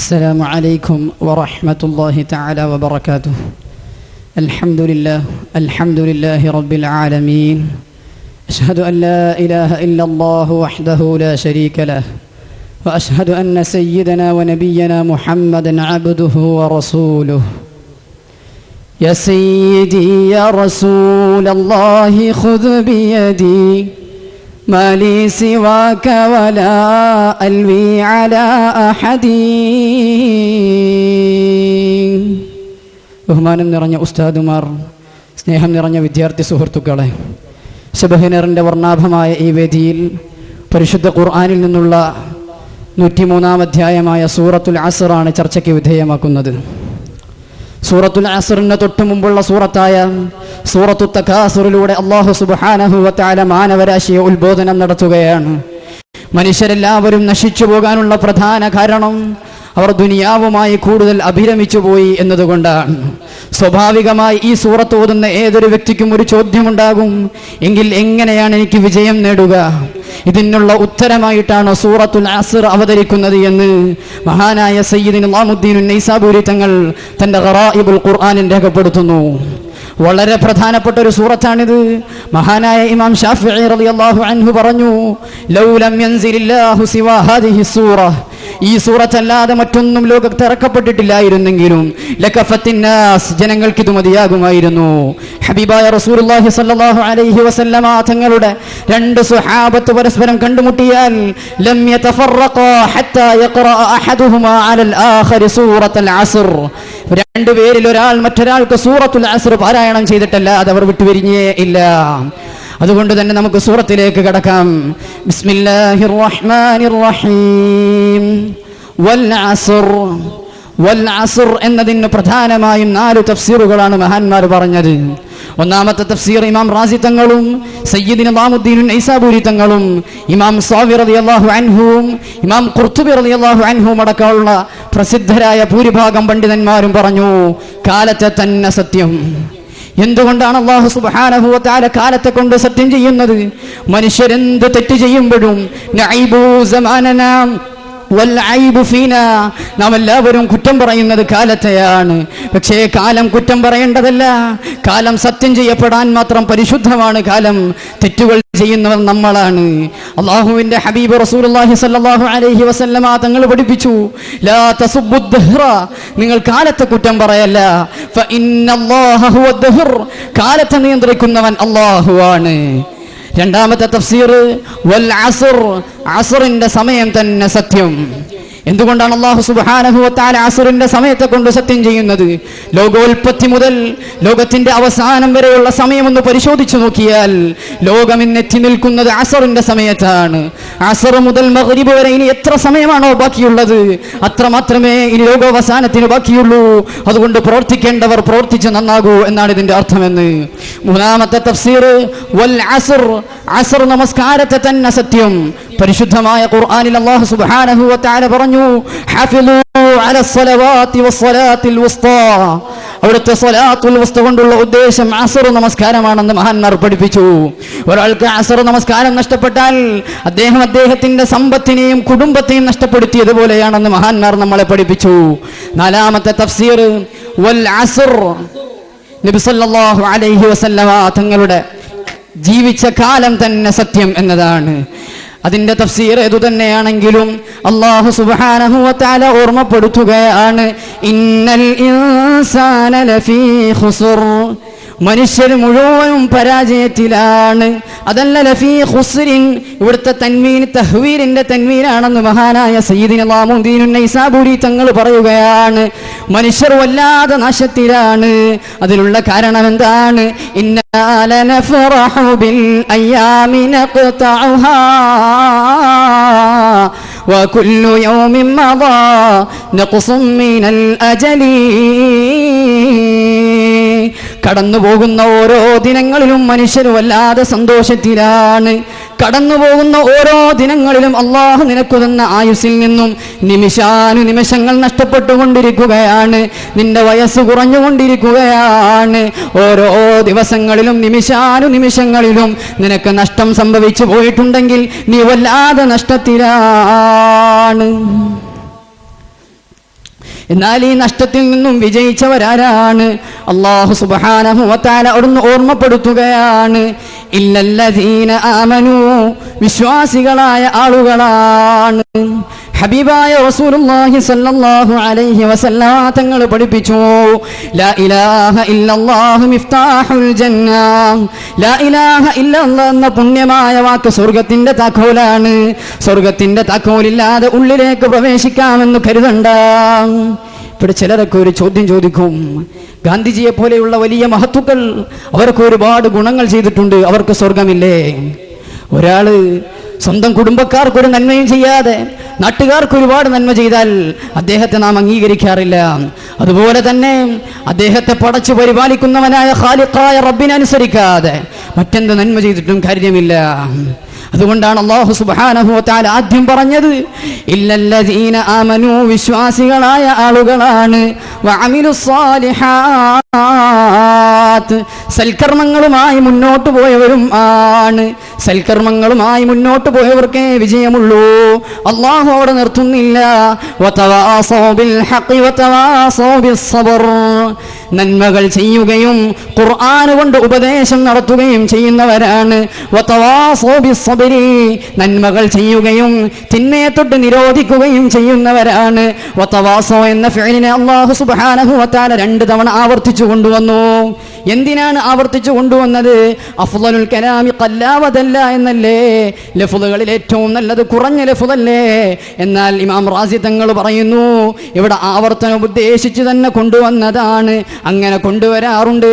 السلام عليكم ورحمة الله تعالى وبركاته. الحمد لله رب العالمين. أشهد أن لا إله إلا الله وحده لا شريك له، وأشهد أن سيدنا ونبينا محمدا عبده ورسوله. يا سيدي يا رسول الله خذ بيدي ما لي سواك ولا ألوي على أحد. ബഹുമാനം നിറഞ്ഞ ഉസ്താദുമാർ, സ്നേഹം നിറഞ്ഞ വിദ്യാർത്ഥി സുഹൃത്തുക്കളെ, ശബഹിനറിൻ്റെ വർണ്ണാഭമായ ഈ വേദിയിൽ പരിശുദ്ധ ഖുർആനിൽ നിന്നുള്ള 103-ാം അധ്യായമായ സൂറത്തുൽ അസ്റാണ് ചർച്ചയ്ക്ക് വിധേയമാക്കുന്നത്. സൂറത്തുൽ അസ്റിന് തൊട്ടു മുമ്പുള്ള സൂറത്തായ സൂറത്തു തകാസുറിലൂടെ അല്ലാഹു സുബ്ഹാനഹു വ തആല മാനവരാശിയെ ഉത്ബോധനം നടത്തുകയാണ്. മനുഷ്യരെല്ലാവരും നശിച്ചു പോകാനുള്ള പ്രധാന കാരണം അവർ ദുനിയാവുമായി കൂടുതൽ അഭിരമിച്ചു പോയി എന്നതുകൊണ്ടാണ്. സ്വാഭാവികമായി ഈ സൂറത്ത് ഓതുന്ന ഏതൊരു വ്യക്തിക്കും ഒരു ചോദ്യമുണ്ടാകും, എങ്കിൽ എങ്ങനെയാണ് എനിക്ക് വിജയം നേടുക? ഇതിനുള്ള ഉത്തരമായിട്ടാണ് സൂറത്തുൽ അസ്ർ അവതരിക്കുന്നത് എന്ന് മഹാനായ സയ്യിദ് ഇമാമുദ്ദീൻ നൈസാബൂരി തങ്ങൾ തന്റെ ഖറായിബുൽ ഖുർആനിൽ രേഖപ്പെടുത്തുന്നു. വളരെ പ്രധാനപ്പെട്ട ഒരു സൂറത്താണിത്. മഹാനായ ഇമാം ഷാഫിഈ റളിയല്ലാഹു അൻഹു പറഞ്ഞു, ലൗ ലം യൻസിലില്ലാഹു സിവാ ഹാദിഹി സൂറ, ഈ സൂറത്ത് അല്ലാതെ മറ്റൊന്നും ലോകത്ത് ഇറക്കപ്പെട്ടിട്ടില്ലായിരുന്നെങ്കിലും ലകഫത്തിന്നാസ്, ജനങ്ങൾക്ക് ഇത് മതിയാകുമായിരുന്നു. ഹബീബായ റസൂലുള്ളാഹി സ്വല്ലല്ലാഹു അലൈഹി വസല്ലമ തങ്ങളുടെ രണ്ട് സ്വഹാബത്ത് പരസ്പരം കണ്ടുമുട്ടിയാൽ ലം യതഫറഖാ ഹത്താ യഖറഅ അഹദുഹുമാ അലൽ ആഖിരി സൂറത്തുൽ അസ്ർ, രണ്ടുപേരിൽ ഒരാൾ മറ്റൊരാൾക്ക് സൂറത്തുൽ അസ്ർ പാരായണം ചെയ്തിട്ടല്ലാതെ അവർ വിട്ടുപിരിഞ്ഞേ ഇല്ല. അതുകൊണ്ട് തന്നെ നമുക്ക് സൂറത്തിലേക്ക് കടക്കാം. ബിസ്മില്ലാഹിർ റഹ്മാനിർ റഹീം. വൽ അസ്ർ. വൽ അസ്ർ എന്നതിന് പ്രധാനമായും 4 തഫ്സീറുകളാണ് മഹാന്മാർ പറഞ്ഞത്. ഒന്നാമത്തെ തഫ്സീർ ഇമാം റാസി തങ്ങളും സയ്യിദ് ഇമാമുദ്ദീൻ നൈസാബൂരി തങ്ങളും ഇമാം സാവി റളിയല്ലാഹു അൻഹുവും ഇമാം ഖുർത്തുബി റളിയല്ലാഹു അൻഹുവും അടക്കമുള്ള പ്രസിദ്ധരായ ഭൂരിഭാഗം പണ്ഡിതന്മാരും പറഞ്ഞു, കാലത്തെ തന്നെ സത്യം. എന്തുകൊണ്ടാണ് അല്ലാഹു സുബ്ഹാനഹു വ തആല കാലത്തെ കൊണ്ട് സത്യം ചെയ്യുന്നത്? മനുഷ്യരെന്ത് തെറ്റ് ചെയ്യുമ്പോഴും നഈബു സമാനനാ വൽ ഐബു ഫീനാ, നാം എല്ലാവരും കുറ്റം പറയുന്നത് കാലത്തെയാണ്. പക്ഷേ കാലം കുറ്റം പറയേണ്ടതല്ല. കാലം സത്യം ചെയ്യപ്പെടാൻ മാത്രം പരിശുദ്ധമാണ്. കാലം തെറ്റുകൾ ചെയ്യുന്നവർ നമ്മളാണ്. അല്ലാഹുവിന്റെ ഹബീബ് റസൂലുള്ളാഹി സ്വല്ലല്ലാഹു അലൈഹി വസല്ലമ തങ്ങൾ പഠിപ്പിച്ചു, ലാ തസുബ്ബുദ് ദഹ്റ, നിങ്ങൾ കാലത്തെ കുറ്റം പറയല്ല. ഫഇന്നല്ലാഹ ഹുവദ് ദഹ്ർ, കാലത്തെ നിയന്ത്രിക്കുന്നവൻ അല്ലാഹുവാണ്. രണ്ടാമത്തെ തഫ്സീർ വൽ അസ്ർ, അസ്റിന്റെ സമയം തന്നെ സത്യം. എന്തുകൊണ്ടാണ് അല്ലാഹു സുബ്ഹാനഹു വ തആല അസ്റിന്റെ സമയത്തെ കൊണ്ട് സത്യം ചെയ്യുന്നത്? ലോകോൽപത്തി മുതൽ ലോകത്തിന്റെ അവസാനം വരെയുള്ള സമയം ഒന്ന് പരിശോധിച്ചു നോക്കിയാൽ ലോകം ഇന്നെത്തി നിൽക്കുന്നത് അസ്റിന്റെ സമയത്താണ്. അസ്ർ മുതൽ മഗ്രിബ് വരെ ഇനി എത്ര സമയമാണോ ബാക്കിയുള്ളത്, അത്ര മാത്രമേ ഇനി ലോകാവസാനത്തിന് ബാക്കിയുള്ളൂ. അതുകൊണ്ട് പ്രവർത്തിക്കേണ്ടവർ പ്രവർത്തിച്ച് നന്നാകൂ എന്നാണ് ഇതിന്റെ അർത്ഥമെന്ന്. മൂന്നാമത്തെ തഫ്സീർ വൽ അസ്ർ, അസ്ർ നമസ്കാരത്തെ തന്നെ സത്യം. പരിശുദ്ധമായ ഖുർആനിൽ അല്ലാഹു സുബ്ഹാനഹു വ തആല പറഞ്ഞു, ഹഫിളൂ അലസ്സലവാതി വസ്സലാത്തിൽ വുസ്താ, അവിടുത്തെ സ്വലാത്തുൽ വുസ്ത കൊണ്ടുള്ള ഉദ്ദേശം അസ്ർ നമസ്കാരമാണെന്ന് മഹാന്മാർ പഠിപ്പിച്ചു. ഒരാൾക്ക് അസ്ർ നമസ്കാരം നഷ്ടപ്പെട്ടാൽ അദ്ദേഹം അദ്ദേഹത്തിന്റെ സമ്പത്തിനെയും കുടുംബത്തെയും നഷ്ടപ്പെടുത്തിയതുപോലെയാണെന്ന് മഹാന്മാർ നമ്മളെ പഠിപ്പിച്ചു. നാലാമത്തെ തഫ്സീർ വൽ അസ്ർ, നബി സല്ലല്ലാഹു അലൈഹി വസല്ലമ തങ്ങളുടെ ജീവിച്ച കാലം തന്നെ സത്യം എന്നതാണ്. അതിന്റെ തഫ്സീർ ഏതു തന്നെയാണെങ്കിലും അല്ലാഹു സുബ്ഹാനഹു വ തആല ഓർമ്മപ്പെടുത്തുകയാണ്, ഇന്നൽ ഇൻസാന ലഫീ ഖുസ്ർ, മനുഷ്യർ മുഴുവനും പരാജയത്തിലാണ്. അതല്ല ലഫീ ഖുസ്രിൻ, ഇവിടുത്തെ തൻവീൻ തഹ്വീലിന്റെ തൻവീനാണെന്ന് മഹാനായ സയ്യിദുൽ ഇമാമുദ്ദീൻ നൈസാബൂരി തങ്ങൾ പറയുകയാണ്. മനുഷ്യർ വല്ലാതെ നാശത്തിലാണ്. അതിനുള്ള കാരണം എന്താണ്? ഇന്നാ ലനഫറഹു ബിൽ അയ്യാമി നഖ്തഉഹാ വകുല്ലു യൗമിൻ മദാ നഖ്സും മിനൽ അജലി, കടന്നു പോകുന്ന ഓരോ ദിനങ്ങളിലും മനുഷ്യർ വല്ലാതെ സന്തോഷത്തിലാണ്. കടന്നു പോകുന്ന ഓരോ ദിനങ്ങളിലും അള്ളാഹു നിനക്കു തന്ന ആയുസ്സിൽ നിന്നും നിമിഷാനുനിമിഷങ്ങൾ നഷ്ടപ്പെട്ടുകൊണ്ടിരിക്കുകയാണ്. നിന്റെ വയസ്സ് കുറഞ്ഞുകൊണ്ടിരിക്കുകയാണ്. ഓരോ ദിവസങ്ങളിലും നിമിഷാനുനിമിഷങ്ങളിലും നിനക്ക് നഷ്ടം സംഭവിച്ചു പോയിട്ടുണ്ടെങ്കിൽ നീ വല്ലാതെ നഷ്ടത്തിലാണ്. എന്നാൽ ഈ നഷ്ടത്തിൽ നിന്നും വിജയിച്ചവരാരാണ്? അല്ലാഹു സുബ്ഹാനഹു വ തആല അവിടുന്ന് ഓർമ്മപ്പെടുത്തുകയാണ്, ഇല്ലല്ലദീന ആമനൂ, വിശ്വാസികളായ ആളുകളാണ്. ഹബീബായ റസൂലുള്ളാഹി സ്വല്ലല്ലാഹു അലൈഹി വസല്ലമ തങ്ങൾ പഠിപ്പിച്ചു, ലാ ഇലാഹ ഇല്ലല്ലാഹു മിഫ്താഹുൽ ജന്ന. ലാ ഇലാഹ ഇല്ലല്ലാഹ് എന്ന പുണ്യമായ വാക്ക് സ്വർഗ്ഗത്തിന്റെ താക്കോലാണ്. സ്വർഗ്ഗത്തിന്റെ താക്കോലില്ലാതെ ഉള്ളിലേക്ക് പ്രവേശിക്കാമെന്ന് കരുതണ്ട. ഇവിടെ ചിലരൊക്കെ ഒരു ചോദ്യം ചോദിക്കും, ഗാന്ധിജിയെ പോലെയുള്ള വലിയ മഹത്തുക്കൾ അവർക്ക് ഒരുപാട് ഗുണങ്ങൾ ചെയ്തിട്ടുണ്ട്, അവർക്ക് സ്വർഗമില്ലേ? ഒരാള് സ്വന്തം കുടുംബക്കാർക്കൊരു നന്മയും ചെയ്യാതെ നാട്ടുകാർക്ക് ഒരുപാട് നന്മ ചെയ്താൽ അദ്ദേഹത്തെ നാം അംഗീകരിക്കാറില്ല. അതുപോലെ തന്നെ അദ്ദേഹത്തെ പടച്ചു പരിപാലിക്കുന്നവനായ ഖാലിഖായ റബ്ബിനെ അനുസരിക്കാതെ മറ്റെന്ത് നന്മ ചെയ്തിട്ടും കാര്യമില്ല. അതുകൊണ്ടാണ് അല്ലാഹു സുബ്ഹാനഹു വ തആല ആദ്യം പറഞ്ഞത്, ഇല്ലല്ലദീന ആമനൂ, വിശ്വാസികളായ ആളുകളാണ്, വഅമിലുസ് സാലിഹാത്ത്, സൽക്കർമ്മങ്ങളുമായി മുന്നോട്ട് പോയവരും ആണ്. സൽക്കർമ്മങ്ങളുമായി മുന്നോട്ട് പോയവർക്കേ വിജയമുള്ളൂ. അല്ലാഹു അവിടെ നിർത്തുന്നില്ല, വതവാസൗ ബിൽ ഹഖി വതവാസൗ ബിസ് സബ്ർ, നന്മകൾ ചെയ്യുകയും ഖുർആൻ കൊണ്ട് ഉപദേശം നടത്തുകയും ചെയ്യുന്നവരാണ്. വതവാസൗ ബിസ് സബ്രി, നന്മകൾ ചെയ്യുകയും തിന്മയെ തൊട്ട് നിരോധിക്കുകയും ചെയ്യുന്നവരാണ്. വതവാസൗ എന്ന ഫിഅലിനെ അല്ലാഹു സുബ്ഹാനഹു വ തആല 2 തവണ ആവർത്തിച്ചു കൊണ്ടുവന്നു. എന്തിനാണ് ആവർത്തിച്ചു കൊണ്ടുവന്നത്? അഫ്ളലുൽ കലാമി ഖല്ലാവതല്ല എന്നല്ലേ? ലഫ്ളുകളിൽ ഏറ്റവും നല്ലത് കുറഞ്ഞ ലഫ്ളല്ലേ? എന്നാൽ ഇമാം റാസി തങ്ങൾ പറയുന്നു, ഇവിടെ ആവർത്തനം ഉദ്ദേശിച്ച് തന്നെ കൊണ്ടുവന്നതാണ്. അങ്ങനെ കൊണ്ടുവരാറുണ്ട്,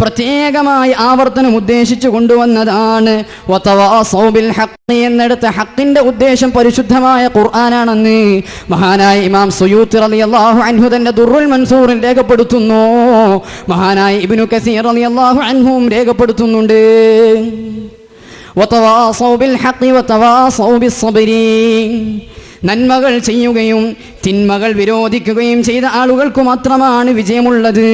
പ്രത്യേകമായി ആവർത്തനം ഉദ്ദേശിച്ച് കൊണ്ടുവന്നതാണ്. വതവാസൗ ബിൽ ഹഖ് എന്നിടത്ത് ഹഖിന്റെ ഉദ്ദേശം പരിശുദ്ധമായ ഖുർആനാണെന്ന് മഹാനായ ഇമാം സുയൂത്തി റളിയല്ലാഹു അൻഹു തന്റെ ദുർറുൽ മൻസൂറിൽ രേഖപ്പെടുത്തുന്നു. മഹാനായ ഇബ്നു കസീർ റളിയല്ലാഹു അൻഹും രേഖപ്പെടുത്തുന്നുണ്ട്. വതവാസൗ ബിൽ ഹഖ് വതവാസൗ ബിസ് സബ്രി, നന്മകൾ ചെയ്യുകയും തിന്മകൾ വിരോധിക്കുകയും ചെയ്ത ആളുകൾക്ക് മാത്രമാണ് വിജയമുള്ളത്.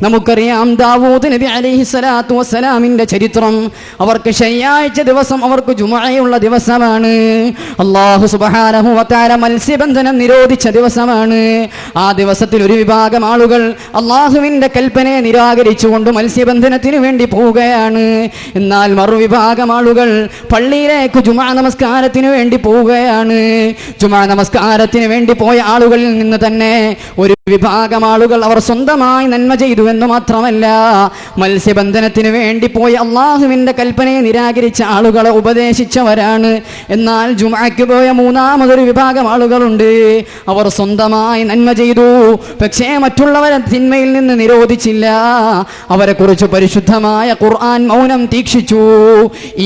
നമുക്കറിയാം ദാവൂദ് നബി അലൈഹിസ്സലാത്തു വസ്സലാമിന്റെ ചരിത്രം. അവർക്ക് ശനിയാഴ്ച ദിവസം അവർക്ക് ജുമുഅയുള്ള ദിവസമാണ്. അല്ലാഹു സുബ്ഹാനഹു വ തആല മത്സ്യബന്ധനം നിരോധിച്ച ദിവസമാണ്. ആ ദിവസത്തിൽ ഒരു വിഭാഗം ആളുകൾ അല്ലാഹുവിന്റെ കൽപ്പനയെ നിരാകരിച്ചുകൊണ്ട് മത്സ്യബന്ധനത്തിന് വേണ്ടി പോവുകയാണ്. എന്നാൽ മറുവിഭാഗം ആളുകൾ പള്ളിയിലേക്ക് ജുമുഅ നമസ്കാരത്തിന് വേണ്ടി പോവുകയാണ്. ജുമുഅ നമസ്കാരത്തിന് വേണ്ടി പോയ ആളുകളിൽ നിന്ന് തന്നെ ഒരു വിഭാഗം ആളുകൾ അവർ സ്വന്തമായി നന്മ ചെയ്തു എന്ന് മാത്രമല്ല, മത്സ്യബന്ധനത്തിന് വേണ്ടി പോയി അള്ളാഹുവിന്റെ കൽപ്പനയെ നിരാകരിച്ച ആളുകളെ ഉപദേശിച്ചവരാണ്. എന്നാൽ ജുമുഅയ്ക്ക് പോയ മൂന്നാമതൊരു വിഭാഗം ആളുകളുണ്ട്, അവർ സ്വന്തമായി നന്മ ചെയ്തു, പക്ഷേ മറ്റുള്ളവരെ തിന്മയിൽ നിന്ന് നിരോധിച്ചില്ല. അവരെ കുറിച്ച് പരിശുദ്ധമായ ഖുർആൻ മൗനം തീക്ഷിച്ചു.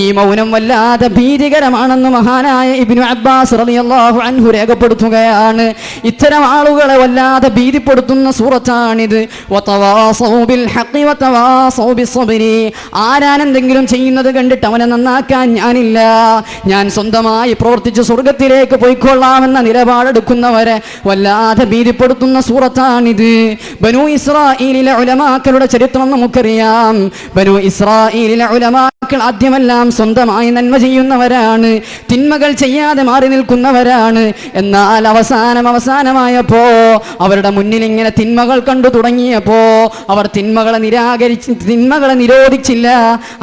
ഈ മൗനം വല്ലാതെ ഭീതികരമാണെന്ന് മഹാനായ ഇബ്നു അബ്ബാസ് റളിയല്ലാഹു അൻഹു രേഖപ്പെടുത്തുകയാണ്. ഇത്തരം ആളുകളെ വല്ലാതെ ഭീതിപ്പെടുത്തുന്ന സൂറത്താണിത്. വതവാസൗ ബിൽ ഹഖ് വതവാസൗ ബിസ് സബ്രി, ആരാനെന്തെങ്കിലും ചെയ്യുന്നത് കണ്ടിട്ട് അവനെ നന്നാക്കാൻ ഞാനില്ല, ഞാൻ സ്വന്തമായി പ്രവർത്തിച്ച് സ്വർഗത്തിലേക്ക് പോയിക്കൊള്ളാമെന്ന നിലപാടെടുക്കുന്നവരെ വല്ലാതെ ഭീതിപ്പെടുത്തുന്ന സൂറത്താണിത്. ബനൂ ഇസ്രാഈലിലെ ഉലമാക്കളുടെ ചരിത്രം നമുക്കറിയാം. ബനൂ ഇസ്രാഈലിലെ ഉലമാക്കൾ ആദ്യമെല്ലാം സ്വന്തമായി നന്മ ചെയ്യുന്നവരാണ്, തിന്മകൾ ചെയ്യാതെ മാറി നിൽക്കുന്നവരാണ്. എന്നാൽ അവസാനമായപ്പോ അവരുടെ മുന്നിൽ ഇങ്ങനെ തിന്മകൾ കണ്ടു തുടങ്ങിയപ്പോ അവർ തിന്മകളെ നിരോധിച്ചില്ല.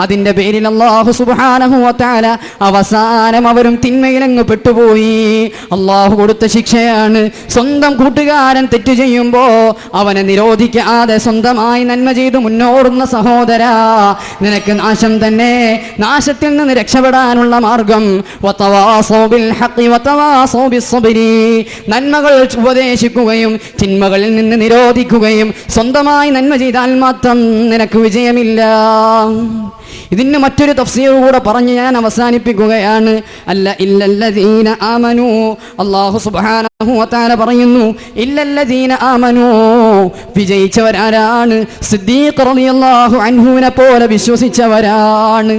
അതിന്റെ പേരിൽ അല്ലാഹു സുബ്ഹാനഹു വ തആല അവസാനം അവരും തിന്മയിലങ്ങ് പെട്ടുപോയി. അല്ലാഹു കൊടുത്ത ശിക്ഷയാണ്. സ്വന്തം കൂട്ടുകാരൻ തെറ്റ് ചെയ്യുമ്പോ അവനെ നിരോധിക്കാതെ സ്വന്തമായി നന്മ ചെയ്ത് മുന്നോറുന്ന സഹോദരാ, നിനക്ക് നാശം തന്നെ. നാശത്തിൽ നിന്ന് രക്ഷപ്പെടാനുള്ള മാർഗം വതവാസൗ ബിൽ ഹഖ് വതവാസൗ ബിസ് സബ്രി, നന്മകൾ ഉപദേശിക്കുകയും തിന്മകളിൽ നിന്ന് നിരോധിക്കുകയും സ്വന്തമായി നന്മ ചെയ്താൽ മാത്രം നിനക്ക് വിജയമില്ല. ഇതിന് മറ്റൊരു തഫ്സീർ കൂടെ പറഞ്ഞ് ഞാൻ അവസാനിപ്പിക്കുകയാണ്. അല്ല ഇല്ലല്ലദീന ആമനൂ, അല്ലാഹു സുബ്ഹാനഹു വ തആല പറയുന്നു, ഇല്ലല്ലദീന ആമനൂ, വിജയിച്ചവരാരാണ്? സിദ്ദീഖ് റളിയല്ലാഹു അൻഹുവിനെ പോലെ വിശ്വസിച്ചവരാണ്.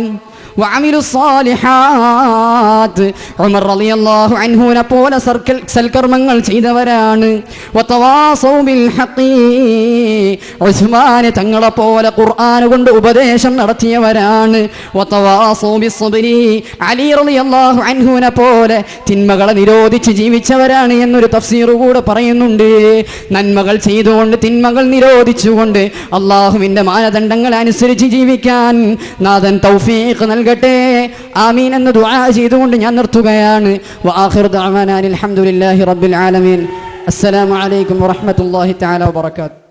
വഅമിലു സ്സാലിഹാത്ത്. ഉമർ റളിയല്ലാഹു അൻഹുവിനെ പോലെ സൽക്കർമ്മങ്ങൾ ചെയ്തവരാണ്. വതവാസൗ ബിൽ ഹഖി. ഉസ്മാൻ തങ്ങളെ പോലെ ഖുർആൻ കൊണ്ട് ഉപദേശം നടത്തിയവരാണ്. വതവാസൗ ബിസ്സബ്രി. അലി റളിയല്ലാഹു അൻഹുവിനെ പോലെ തിന്മകളെ നിരോധിച്ച് ജീവിച്ചവരാണ് എന്നൊരു തഫ്സീർ കൂടെ പറയുന്നുണ്ട്. നന്മകൾ ചെയ്തുകൊണ്ട് തിന്മകൾ നിരോധിച്ചുകൊണ്ട് അള്ളാഹുവിൻ്റെ മാനദണ്ഡങ്ങൾ അനുസരിച്ച് ജീവിക്കാൻ നാഥൻ തൗഫീഖ് നൽകട്ടെ. ആമീൻ എന്ന് ദുആ ചെയ്തുകൊണ്ട് ഞാൻ നിർത്തുകയാണ്. വആഖിറു ദഅവാനാ അൽഹംദുലില്ലാഹി റബ്ബിൽ ആലമീൻ. അസ്സലാമു അലൈക്കും വറഹ്മത്തുള്ളാഹി തആല വബറകാതുഹു.